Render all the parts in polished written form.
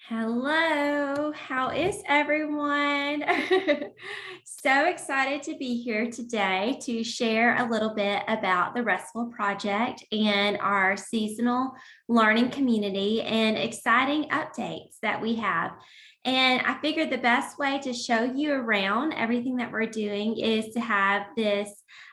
Hello, how is everyone? So excited to be here today to share a little bit about the Restful Project and our seasonal learning community and exciting updates that we have. And I figured the best way to show you around everything that we're doing is to have this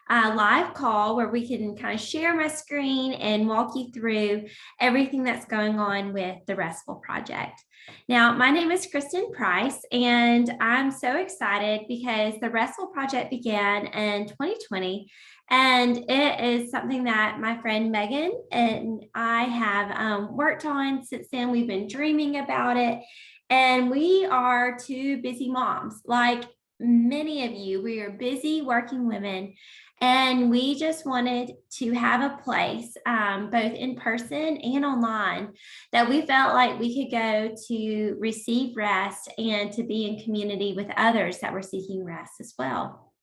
live call where we can kind of share my screen and walk you through everything that's going on with the Restful Project. Now, my name is Kristen Price, and I'm so excited because the Restful Project began in 2020, and it is something that my friend Megan and I have worked on since then. We've been dreaming about it, and we are two busy moms. Like many of you, we are busy working women, and we just wanted to have a place, both in person and online, that we felt like we could go to receive rest and to be in community with others that were seeking rest as well.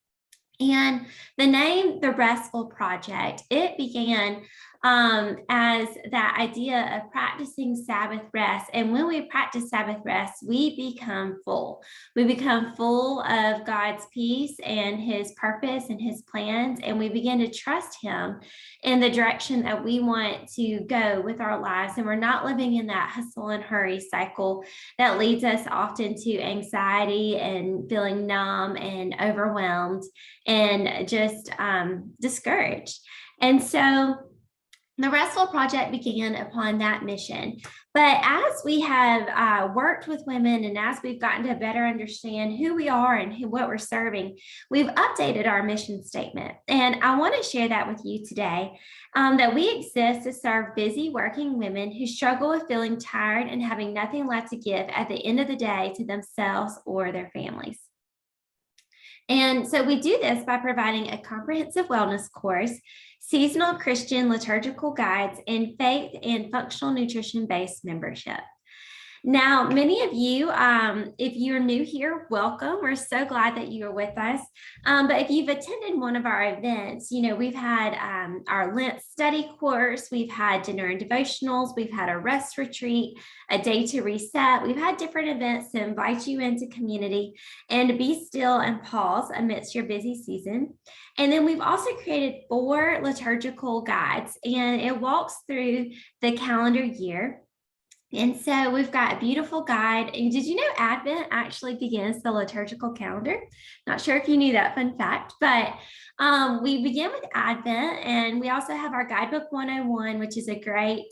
And the name, the Restful Project, it began as that idea of practicing Sabbath rest. And when we practice Sabbath rest, we become full. We become full of God's peace and His purpose and His plans. And we begin to trust Him in the direction that we want to go with our lives. And we're not living in that hustle and hurry cycle that leads us often to anxiety and feeling numb and overwhelmed and just discouraged. And so the Restful Project began upon that mission. But as we have worked with women and as we've gotten to better understand who we are and what we're serving, we've updated our mission statement. And I want to share that with you today, that we exist to serve busy working women who struggle with feeling tired and having nothing left to give at the end of the day to themselves or their families. And so we do this by providing a comprehensive wellness course, seasonal Christian liturgical guides, and faith and functional nutrition-based membership. Now, many of you, if you're new here, welcome. We're so glad that you are with us. But if you've attended one of our events, we've had our Lent study course, we've had dinner and devotionals, we've had a rest retreat, a day to reset. We've had different events to invite you into community and to be still and pause amidst your busy season. And then we've also created 4 liturgical guides, and it walks through the calendar year. And so we've got a beautiful guide. And did you know Advent actually begins the liturgical calendar? Not sure if you knew that fun fact, but we begin with Advent, and we also have our Guidebook 101, which is a great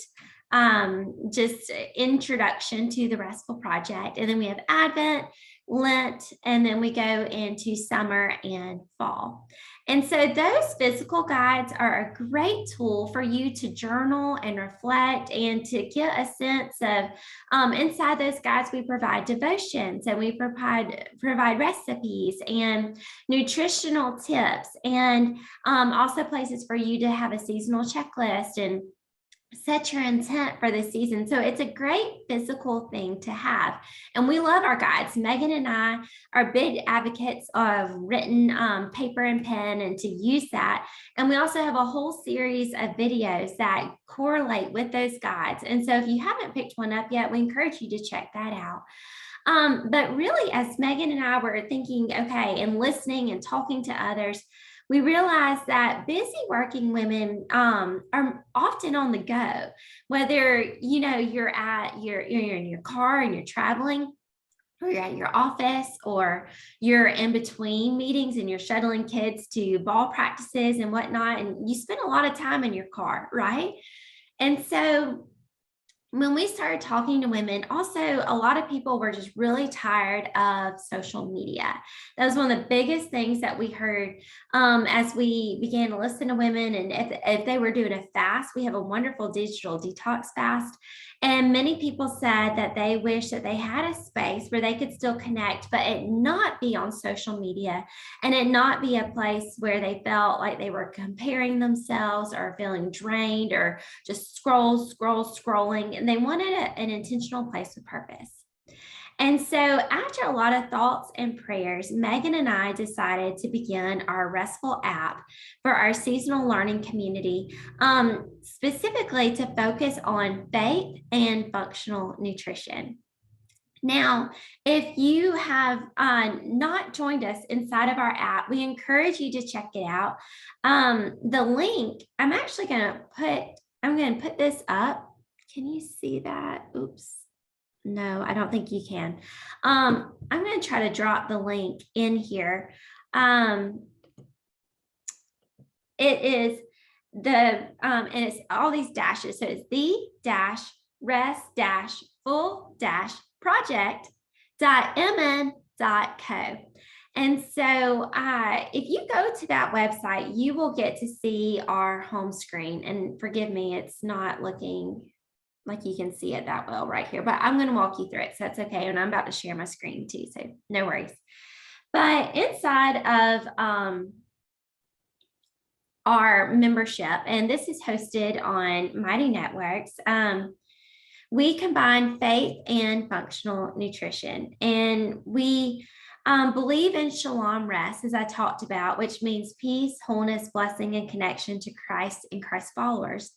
just introduction to the Restful Project. And then we have Advent, Lent, and then we go into summer and fall. And so those physical guides are a great tool for you to journal and reflect and to get a sense of, inside those guides, we provide devotions and we provide recipes and nutritional tips, and also places for you to have a seasonal checklist and set your intent for the season. So it's a great physical thing to have. And we love our guides. Megan and I are big advocates of written paper and pen and to use that. And we also have a whole series of videos that correlate with those guides. And so if you haven't picked one up yet, we encourage you to check that out. But really, as Megan and I were thinking, okay, and listening and talking to others, we realized that busy working women are often on the go, whether you're in your car and you're traveling, or you're at your office, or you're in between meetings and you're shuttling kids to ball practices and whatnot, and you spend a lot of time in your car, right? And so when we started talking to women, also a lot of people were just really tired of social media. That was one of the biggest things that we heard as we began to listen to women. And if they were doing a fast, we have a wonderful digital detox fast. And many people said that they wish that they had a space where they could still connect, but it not be on social media, and it not be a place where they felt like they were comparing themselves or feeling drained or just scrolling. And they wanted an intentional place with purpose. And so after a lot of thoughts and prayers, Megan and I decided to begin our Restful app for our seasonal learning community, specifically to focus on faith and functional nutrition. Now, if you have not joined us inside of our app, we encourage you to check it out. The link, I'm going to put this up. Can you see that? Oops. No, I don't think you can. I'm going to try to drop the link in here. It is and it's all these dashes. So it's the dash rest dash full dash project.mn.co. And so if you go to that website, you will get to see our home screen. And forgive me, it's not looking like you can see it that well right here, but I'm going to walk you through it. So that's okay. And I'm about to share my screen too, so no worries. But inside of our membership, and this is hosted on Mighty Networks, we combine faith and functional nutrition. And we believe in shalom rest, as I talked about, which means peace, wholeness, blessing, and connection to Christ and Christ followers.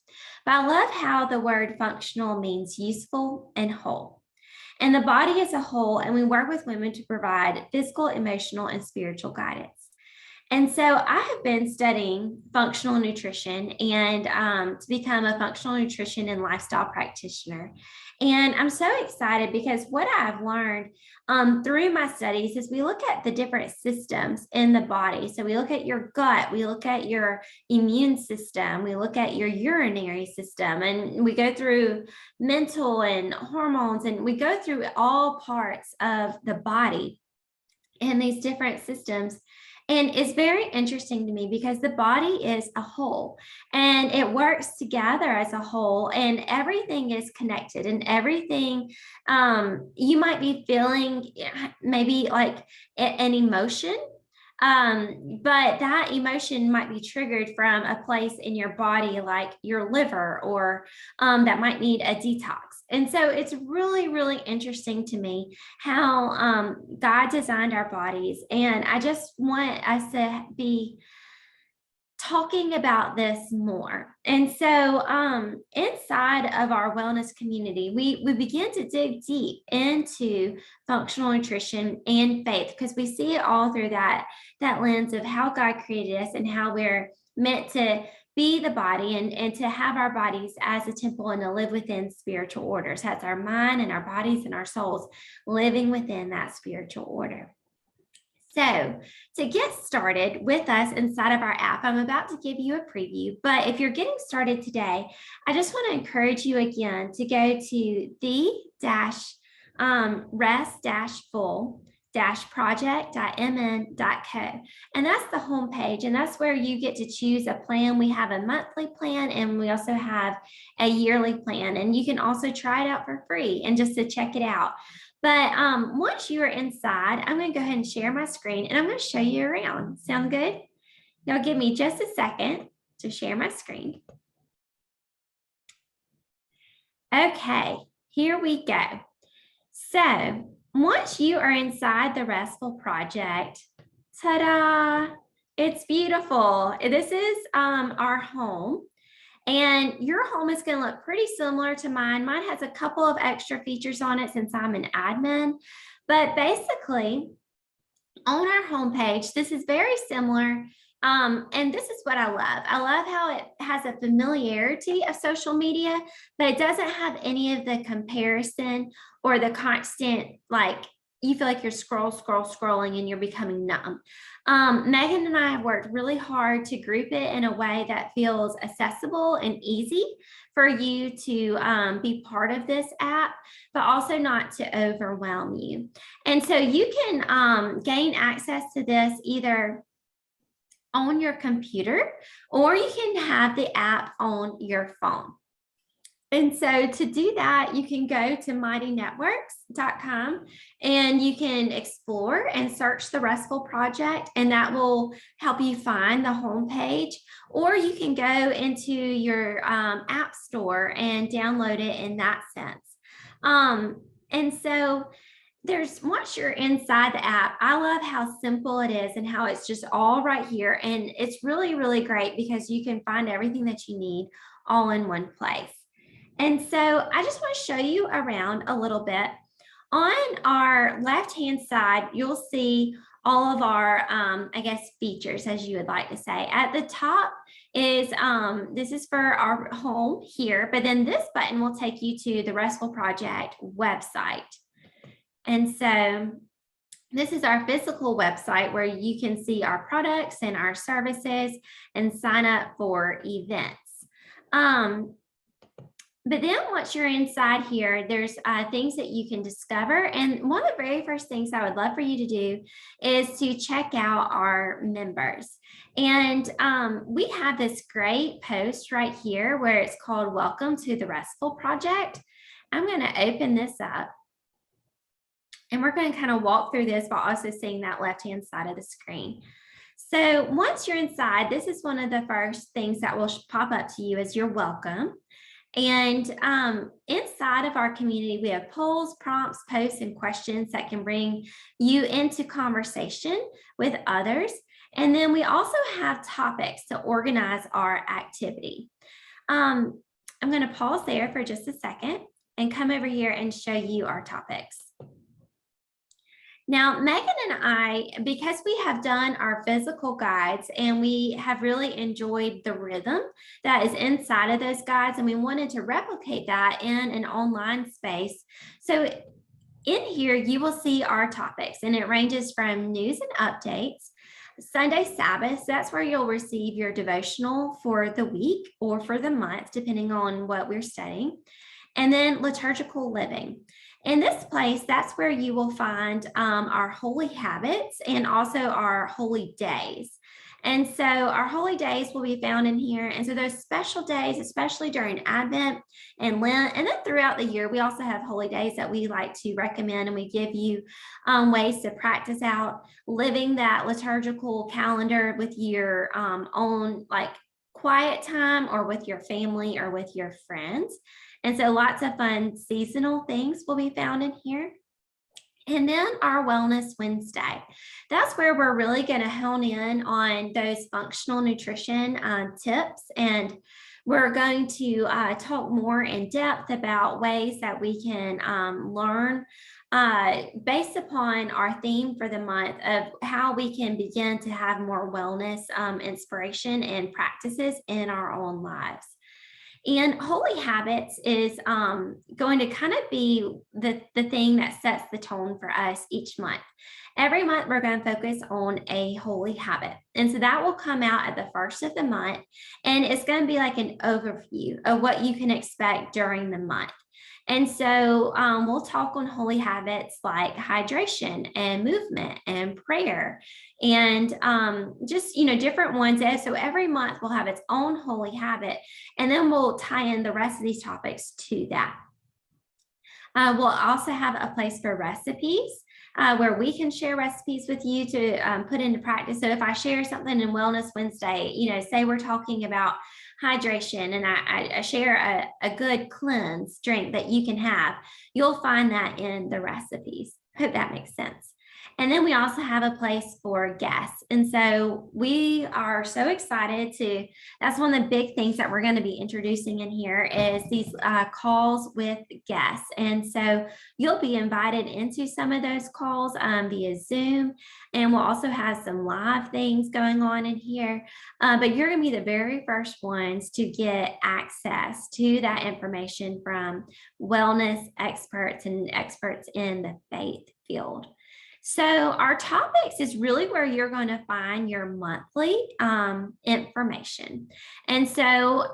But I love how the word functional means useful and whole. And the body as a whole, and we work with women to provide physical, emotional, and spiritual guidance. And so I have been studying functional nutrition and to become a functional nutrition and lifestyle practitioner. And I'm so excited because what I've learned through my studies is we look at the different systems in the body. So we look at your gut, we look at your immune system, we look at your urinary system, and we go through mental and hormones, and we go through all parts of the body and these different systems. And it's very interesting to me because the body is a whole and it works together as a whole, and everything is connected, and everything you might be feeling maybe like an emotion, but that emotion might be triggered from a place in your body like your liver, or that might need a detox. And so it's really, really interesting to me how God designed our bodies. And I just want us to be talking about this more. And so inside of our wellness community, we begin to dig deep into functional nutrition and faith, because we see it all through that lens of how God created us and how we're meant to be the body, and to have our bodies as a temple and to live within spiritual orders. That's our mind and our bodies and our souls living within that spiritual order. So to get started with us inside of our app, I'm about to give you a preview, but if you're getting started today, I just want to encourage you again to go to the-rest-full-project.mn.co. And that's the homepage, and that's where you get to choose a plan. We have a monthly plan, and we also have a yearly plan, and you can also try it out for free and just to check it out. But once you're inside, I'm going to go ahead and share my screen, and I'm going to show you around. Sound good? Now give me just a second to share my screen. Okay, here we go. So once you are inside the Restful Project, ta-da, it's beautiful. This is our home. And your home is going to look pretty similar to mine. Mine has a couple of extra features on it since I'm an admin. But basically, on our homepage, this is very similar. And this is what I love. I love how it has a familiarity of social media, but it doesn't have any of the comparison or the constant, like, you feel like you're scrolling and you're becoming numb. Megan and I have worked really hard to group it in a way that feels accessible and easy for you to be part of this app, but also not to overwhelm you. And so you can gain access to this either on your computer, or you can have the app on your phone. And so to do that, you can go to mightynetworks.com and you can explore and search the Restful Project, and that will help you find the homepage. Or you can go into your app store and download it in that sense. And so once you're inside the app, I love how simple it is and how it's just all right here. And it's really, really great because you can find everything that you need all in one place. And so I just want to show you around a little bit. On our left-hand side, you'll see all of our, I guess, features, as you would like to say. At the top is, this is for our home here, but then this button will take you to the Restful Project website. And so this is our physical website where you can see our products and our services and sign up for events. But then once you're inside here, there's things that you can discover. And one of the very first things I would love for you to do is to check out our members. And we have this great post right here where it's called Welcome to the Restful Project. I'm going to open this up. And we're going to kind of walk through this while also seeing that left-hand side of the screen. So once you're inside, this is one of the first things that will pop up to you as you're welcome. And inside of our community, we have polls, prompts, posts, and questions that can bring you into conversation with others. And then we also have topics to organize our activity. I'm going to pause there for just a second and come over here and show you our topics. Now, Megan and I, because we have done our physical guides and we have really enjoyed the rhythm that is inside of those guides, and we wanted to replicate that in an online space. So in here, you will see our topics, and it ranges from news and updates, Sunday Sabbaths, that's where you'll receive your devotional for the week or for the month, depending on what we're studying, and then liturgical living. In this place, that's where you will find our holy habits and also our holy days. And so our holy days will be found in here. And so those special days, especially during Advent and Lent, and then throughout the year, we also have holy days that we like to recommend, and we give you ways to practice out living that liturgical calendar with your own like quiet time, or with your family, or with your friends. And so lots of fun seasonal things will be found in here. And then our Wellness Wednesday. That's where we're really going to hone in on those functional nutrition tips. And we're going to talk more in depth about ways that we can learn based upon our theme for the month of how we can begin to have more wellness inspiration and practices in our own lives. And holy habits is going to kind of be the thing that sets the tone for us each month. Every month, we're going to focus on a holy habit. And so that will come out at the first of the month. And it's going to be like an overview of what you can expect during the month. And so we'll talk on holy habits like hydration and movement and prayer and just, different ones. So every month we'll have its own holy habit, and then we'll tie in the rest of these topics to that. We'll also have a place for recipes where we can share recipes with you to put into practice. So if I share something in Wellness Wednesday, say we're talking about hydration, and I share a good cleanse drink that you can have, you'll find that in the recipes. Hope that makes sense. And then we also have a place for guests. And so we are so excited that's one of the big things that we're going to be introducing in here is these calls with guests. And so you'll be invited into some of those calls via Zoom. And we'll also have some live things going on in here. But you're going to be the very first ones to get access to that information from wellness experts and experts in the faith field. So our topics is really where you're going to find your monthly information. And so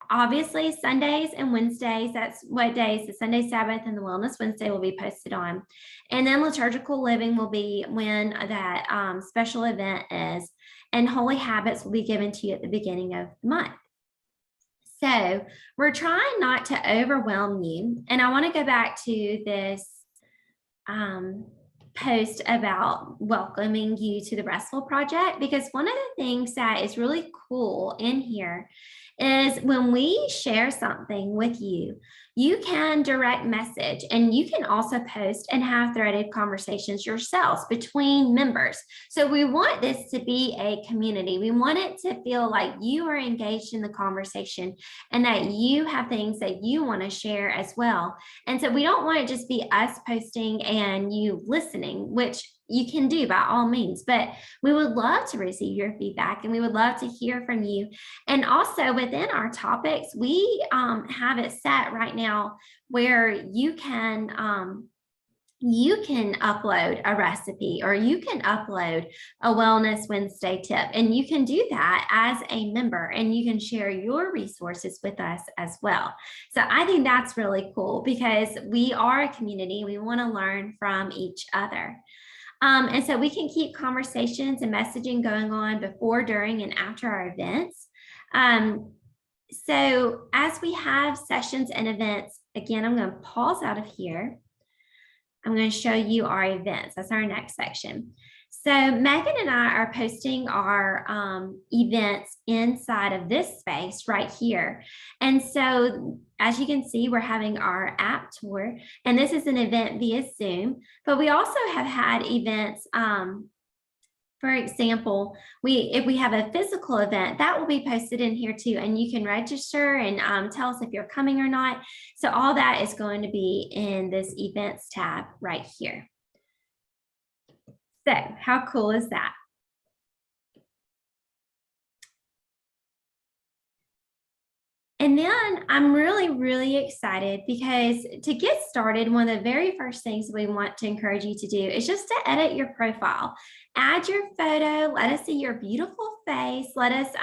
obviously Sundays and Wednesdays, that's what days the Sunday Sabbath and the Wellness Wednesday will be posted on. And then liturgical living will be when that special event is, and holy habits will be given to you at the beginning of the month. So we're trying not to overwhelm you. And I want to go back to this post about welcoming you to the Restful Project, because one of the things that is really cool in here is when we share something with you, you can direct message and you can also post and have threaded conversations yourselves between members. So we want this to be a community. We want it to feel like you are engaged in the conversation and that you have things that you want to share as well. And so we don't want it just be us posting and you listening, which you can do by all means, but we would love to receive your feedback and we would love to hear from you. And also within our topics, we have it set right now where you can upload a recipe or you can upload a Wellness Wednesday tip, and you can do that as a member and you can share your resources with us as well. So I think that's really cool because we are a community. We want to learn from each other. And so we can keep conversations and messaging going on before, during, and after our events. So as we have sessions and events, again, I'm going to pause out of here. I'm going to show you our events. That's our next section. So Megan and I are posting our events inside of this space right here. And so as you can see, we're having our app tour, and this is an event via Zoom, but we also have had events. For example, if we have a physical event, that will be posted in here too, and you can register and tell us if you're coming or not. So all that is going to be in this events tab right here. So how cool is that? And then I'm really, really excited because to get started, one of the very first things we want to encourage you to do is just to edit your profile. Add your photo, let us see your beautiful face, let us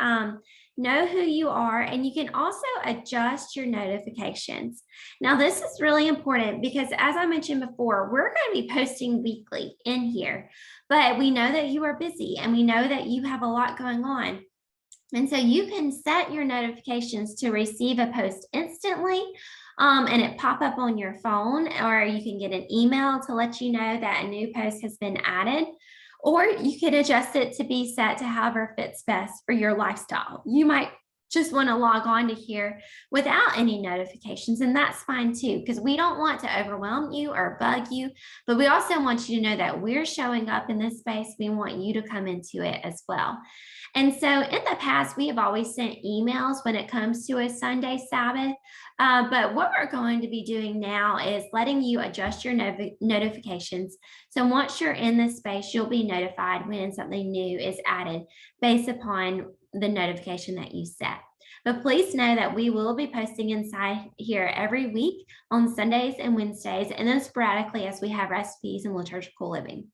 know who you are, and you can also adjust your notifications. Now, this is really important because as I mentioned before, we're going to be posting weekly in here, but we know that you are busy and we know that you have a lot going on. And so you can set your notifications to receive a post instantly and it pop up on your phone, or you can get an email to let you know that a new post has been added, or you could adjust it to be set to however fits best for your lifestyle. You might just want to log on to here without any notifications, and that's fine too, because we don't want to overwhelm you or bug you, but we also want you to know that we're showing up in this space. We want you to come into it as well. And so in the past, we have always sent emails when it comes to a Sunday Sabbath, but what we're going to be doing now is letting you adjust your notifications. So once you're in this space, you'll be notified when something new is added based upon the notification that you set. But please know that we will be posting inside here every week on Sundays and Wednesdays, and then sporadically as we have recipes and liturgical living.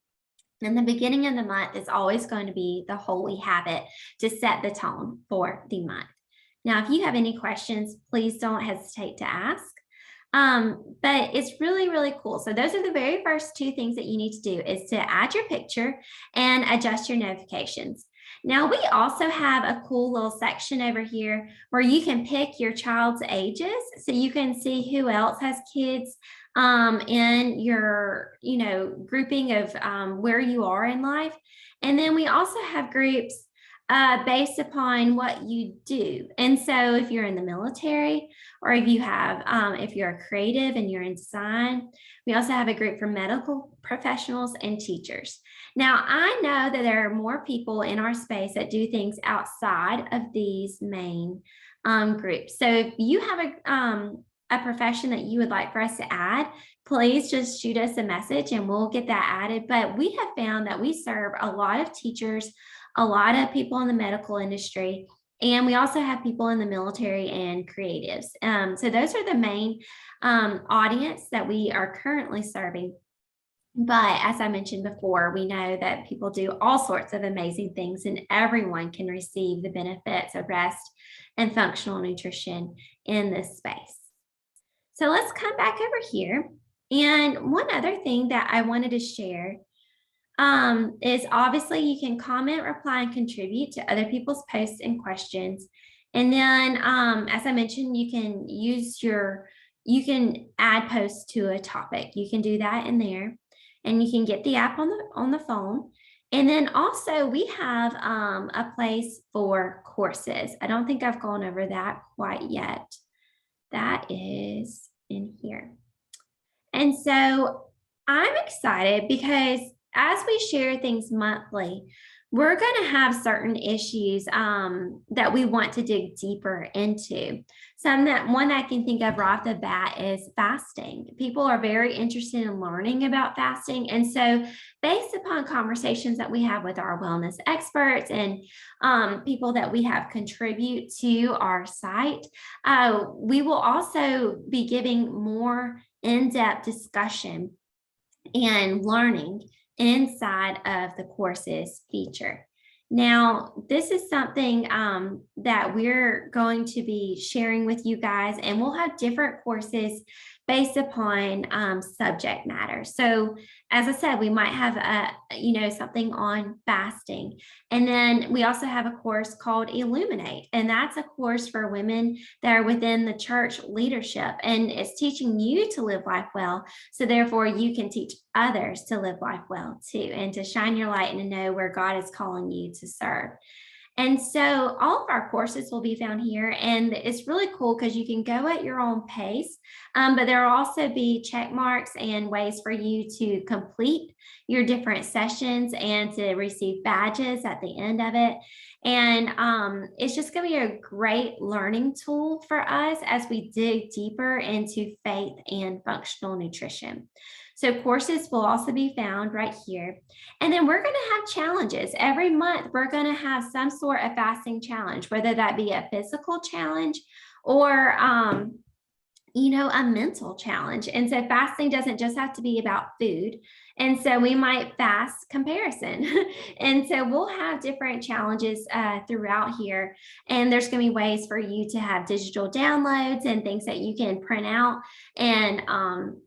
And the beginning of the month is always going to be the holy habit to set the tone for the month. Now, if you have any questions, please don't hesitate to ask. But it's really, really cool. So those are the very first two things that you need to do is to add your picture and adjust your notifications. Now, we also have a cool little section over here where you can pick your child's ages. So you can see who else has kids in your, grouping of where you are in life. And then we also have groups based upon what you do. And so if you're in the military, or if you have, if you're a creative and you're in design, we also have a group for medical professionals and teachers. Now, I know that there are more people in our space that do things outside of these main groups. So if you have a profession that you would like for us to add, please just shoot us a message and we'll get that added. But we have found that we serve a lot of teachers, a lot of people in the medical industry, and we also have people in the military and creatives. So those are the main audience that we are currently serving. But as I mentioned before, we know that people do all sorts of amazing things, and everyone can receive the benefits of rest and functional nutrition in this space. So let's come back over here. And one other thing that I wanted to share is obviously you can comment, reply, and contribute to other people's posts and questions. And then, as I mentioned, you can add posts to a topic. You can do that in there, and you can get the app on the phone. And then also we have a place for courses. I don't think I've gone over that quite yet. That is in here. And so I'm excited because as we share things monthly, we're going to have certain issues that we want to dig deeper into. One I can think of right off the bat is fasting. People are very interested in learning about fasting. And so, based upon conversations that we have with our wellness experts and people that we have contribute to our site, we will also be giving more in-depth discussion and learning inside of the courses feature. Now, this is something that we're going to be sharing with you guys, and we'll have different courses based upon subject matter. So, as I said, we might have something on fasting, and then we also have a course called Illuminate, and that's a course for women that are within the church leadership, and it's teaching you to live life well. So, therefore, you can teach others to live life well too, and to shine your light and to know where God is calling you to serve. And so all of our courses will be found here, and it's really cool because you can go at your own pace, but there will also be check marks and ways for you to complete your different sessions and to receive badges at the end of it. And it's just going to be a great learning tool for us as we dig deeper into faith and functional nutrition. So courses will also be found right here. And then we're going to have challenges. Every month, we're going to have some sort of fasting challenge, whether that be a physical challenge or a mental challenge. And so fasting doesn't just have to be about food. And so we might fast comparison. And so we'll have different challenges throughout here. And there's going to be ways for you to have digital downloads and things that you can print out and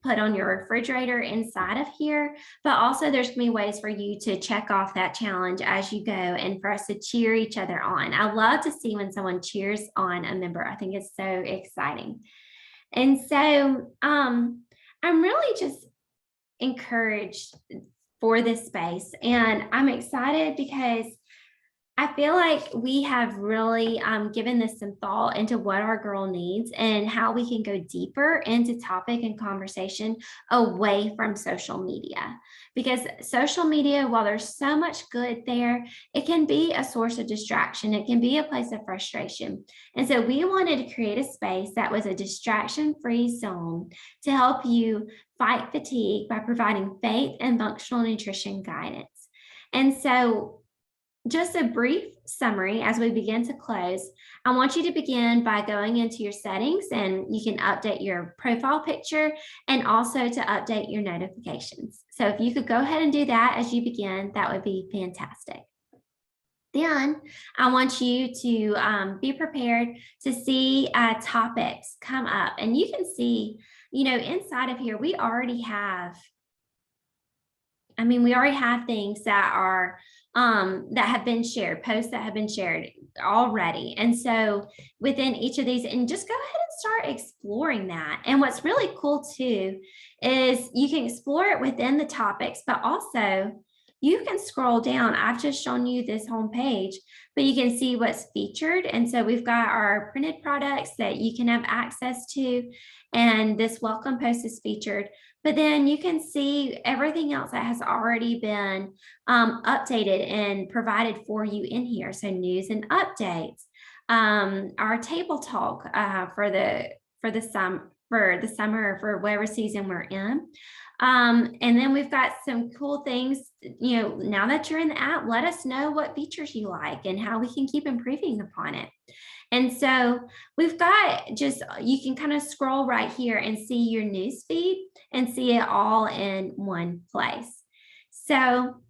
put on your refrigerator inside of here. But also there's going to be ways for you to check off that challenge as you go and for us to cheer each other on. I love to see when someone cheers on a member. I think it's so exciting. And so I'm really just encouraged for this space. And I'm excited because I feel like we have really given this some thought into what our girl needs and how we can go deeper into topic and conversation away from social media. Because social media, while there's so much good there, it can be a source of distraction. It can be a place of frustration. And so we wanted to create a space that was a distraction-free zone to help you fight fatigue by providing faith and functional nutrition guidance. And so just a brief summary as we begin to close. I want you to begin by going into your settings, and you can update your profile picture and also to update your notifications. So if you could go ahead and do that as you begin, that would be fantastic. Then I want you to be prepared to see topics come up, and you can see, inside of here, we already have things that are that have been shared, posts that have been shared already. And so within each of these, and just go ahead and start exploring that. And what's really cool too is you can explore it within the topics, but also you can scroll down. I've just shown you this home page, but you can see what's featured. And so we've got our printed products that you can have access to, and this welcome post is featured. But then you can see everything else that has already been updated and provided for you in here. So news and updates, our table talk for the summer, for whatever season we're in. And then we've got some cool things, now that you're in the app, let us know what features you like and how we can keep improving upon it. And so we've got you can kind of scroll right here and see your news feed and see it all in one place. So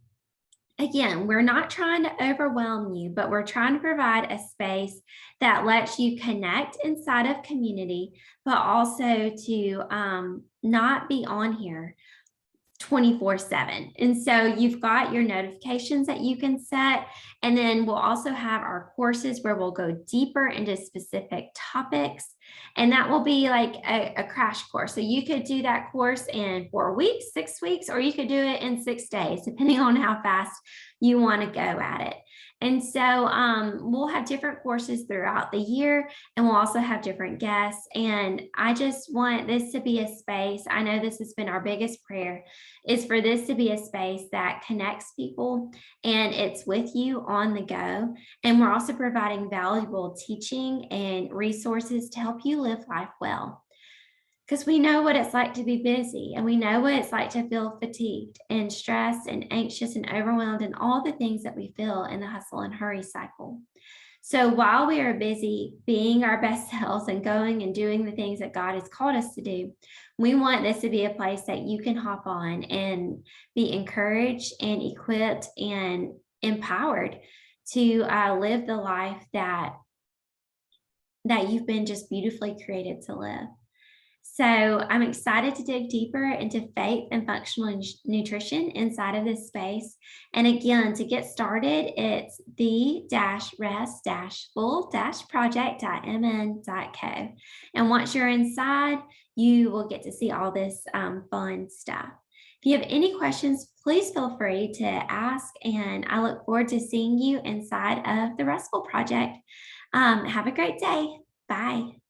again, we're not trying to overwhelm you, but we're trying to provide a space that lets you connect inside of community, but also to not be on here 24/7. And so you've got your notifications that you can set. And then we'll also have our courses where we'll go deeper into specific topics. And that will be like a crash course. So you could do that course in 4 weeks, 6 weeks, or you could do it in 6 days, depending on how fast you want to go at it. And so we'll have different courses throughout the year, and we'll also have different guests. And I just want this to be a space. I know this has been our biggest prayer, is for this to be a space that connects people and it's with you on the go. And we're also providing valuable teaching and resources to help you live life well. Because we know what it's like to be busy, and we know what it's like to feel fatigued and stressed and anxious and overwhelmed and all the things that we feel in the hustle and hurry cycle. So while we are busy being our best selves and going and doing the things that God has called us to do, we want this to be a place that you can hop on and be encouraged and equipped and empowered to live the life that you've been just beautifully created to live. So I'm excited to dig deeper into faith and functional nutrition inside of this space. And again, to get started, it's the-rest-full-project.mn.co. And once you're inside, you will get to see all this fun stuff. If you have any questions, please feel free to ask, and I look forward to seeing you inside of the Restful Project. Have a great day. Bye.